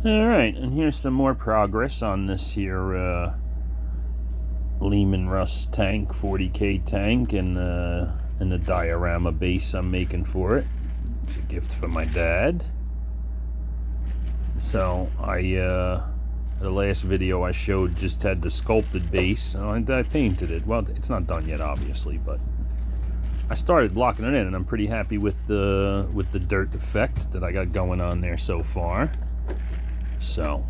Alright, and here's some more progress on this here Leman Russ Tank, 40K tank, and the diorama base I'm making for it. It's a gift from my dad. So the last video I showed just had the sculpted base, and I painted it. Well, it's not done yet, obviously, but I started blocking it in, and I'm pretty happy with the dirt effect that I got going on there so far. So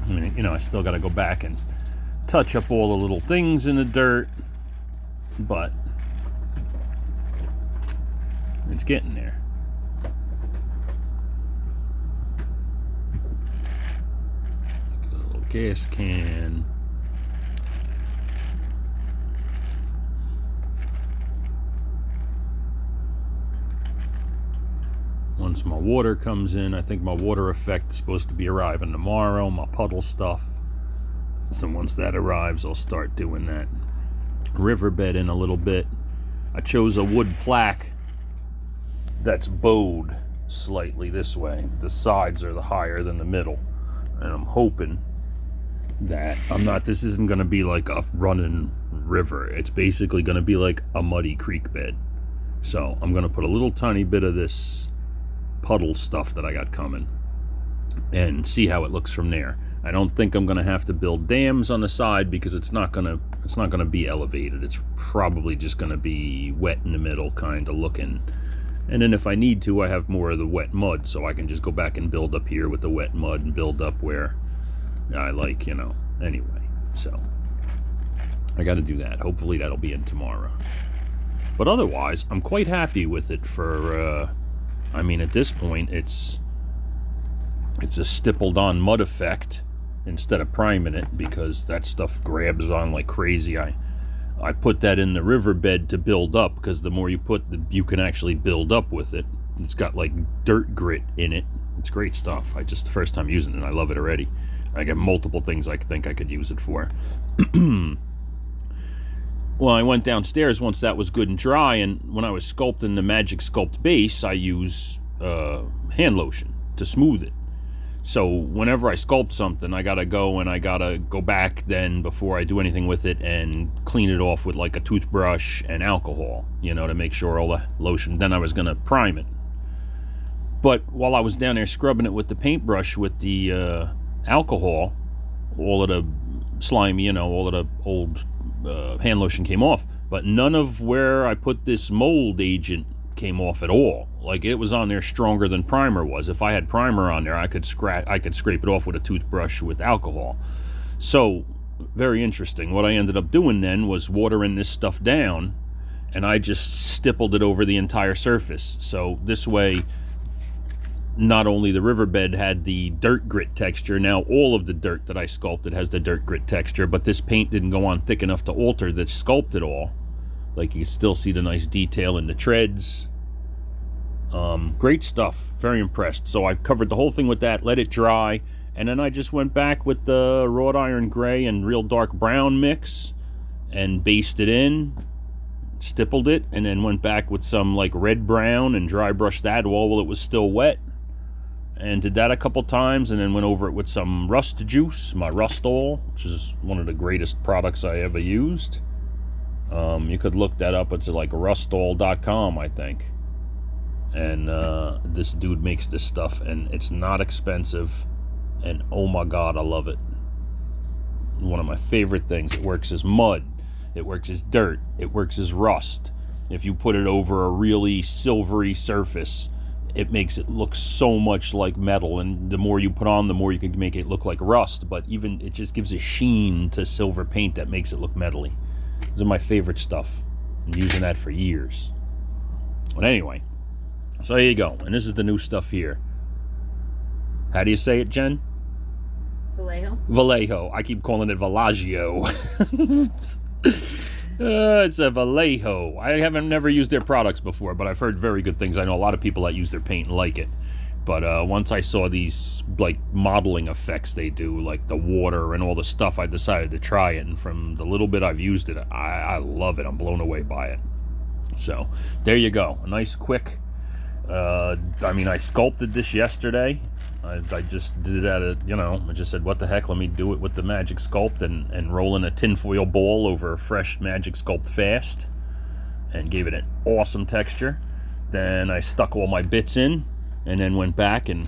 I mean, you know, I still got to go back and touch up all the little things in the dirt, but it's getting there. Like a little gas can. Once my water comes in, I think my water effect is supposed to be arriving tomorrow, my puddle stuff. So once that arrives, I'll start doing that riverbed in a little bit. I chose a wood plaque that's bowed slightly this way. The sides are the higher than the middle. And I'm hoping that this isn't going to be like a running river. It's basically going to be like a muddy creek bed. So I'm going to put a little tiny bit of this puddle stuff that I got coming and see how it looks from there. I don't think I'm going to have to build dams on the side because it's not going to be elevated. It's probably just going to be wet in the middle kind of looking. And then if I need to, I have more of the wet mud, so I can just go back and build up here with the wet mud and build up where I like, you know. Anyway, so I got to do that. Hopefully that'll be in tomorrow. But otherwise, I'm quite happy with it for I mean, at this point, it's a stippled on mud effect instead of priming it, because that stuff grabs on like crazy. I put that in the riverbed to build up, because the more you put, you can actually build up with it. It's got like dirt grit in it. It's great stuff. The first time using it, I love it already. I got multiple things I think I could use it for. Well, I went downstairs once that was good and dry, and when I was sculpting the Magic Sculpt base, I use hand lotion to smooth it. So whenever I sculpt something, I gotta go back then before I do anything with it and clean it off with like a toothbrush and alcohol, you know, to make sure all the lotion. Then I was gonna prime it. But while I was down there scrubbing it with the paintbrush with the alcohol, all of the slimy, you know, all of the old hand lotion came off, but none of where I put this mold agent came off at all. Like, it was on there stronger than primer was. If I had primer on there, I could scrape it off with a toothbrush with alcohol. So very interesting. What I ended up doing then was watering this stuff down, and I just stippled it over the entire surface. So this way, not only the riverbed had the dirt grit texture, now all of the dirt that I sculpted has the dirt grit texture, but this paint didn't go on thick enough to alter the sculpt at all. Like, you can still see the nice detail in the treads. Great stuff. Very impressed. So I covered the whole thing with that, let it dry, and then I just went back with the wrought iron gray and real dark brown mix and based it in, stippled it, and then went back with some like red brown and dry brushed that while it was still wet. And did that a couple times, and then went over it with some rust juice, my RUSTALL, which is one of the greatest products I ever used. You could look that up. It's like RUSTALL.com, I think. And this dude makes this stuff, and it's not expensive. And oh my God, I love it. One of my favorite things. It works as mud. It works as dirt. It works as rust. If you put it over a really silvery surface, it makes it look so much like metal, and the more you put on, the more you can make it look like rust. But even it just gives a sheen to silver paint that makes it look metally. Those are my favorite stuff. I'm using that for years. But anyway, so there you go. And this is the new stuff here. How do you say it, Jen? Vallejo. Vallejo. I keep calling it Vallejo. It's a Vallejo. I haven't never used their products before, but I've heard very good things. I know a lot of people that use their paint and like it. But once I saw these like modeling effects they do, like the water and all the stuff, I decided to try it. And from the little bit I've used it, I love it. I'm blown away by it. So there you go. A nice quick. I mean, I sculpted this yesterday. I just did it at a, I just said, what the heck, let me do it with the Magic Sculpt and roll in a tinfoil ball over a fresh Magic Sculpt Fast and gave it an awesome texture. Then I stuck all my bits in and then went back and,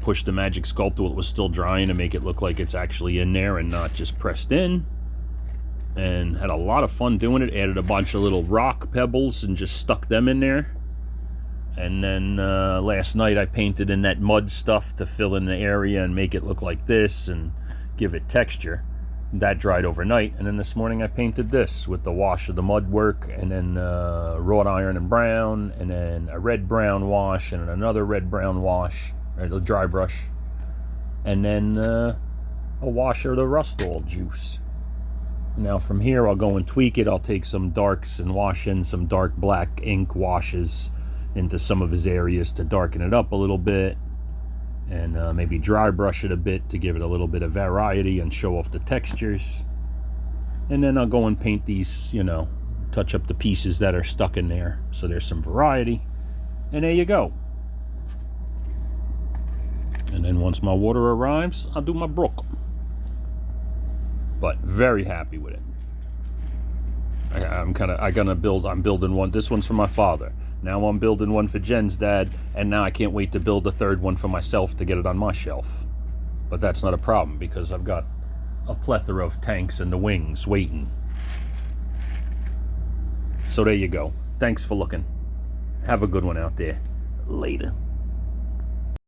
pushed the Magic Sculpt while it was still drying to make it look like it's actually in there and not just pressed in. And had a lot of fun doing it. Added a bunch of little rock pebbles and just stuck them in there. And then last night I painted in that mud stuff to fill in the area and make it look like this and give it texture. That dried overnight. And then this morning I painted this with the wash of the mud work and then wrought iron and brown and then a red-brown wash and another red-brown wash, or the dry brush. And then a wash of the RUSTALL juice. Now from here I'll go and tweak it. I'll take some darks and wash in some dark black ink washes into some of his areas to darken it up a little bit, and maybe dry brush it a bit to give it a little bit of variety and show off the textures. And then I'll go and paint these, touch up the pieces that are stuck in there so there's some variety. And there you go. And then once my water arrives, I'll do my brook. But very happy with it. I'm building one. This one's for my father. Now I'm building one for Jen's dad, and now I can't wait to build a third one for myself to get it on my shelf. But that's not a problem because I've got a plethora of tanks and the wings waiting. So there you go. Thanks for looking. Have a good one out there. Later.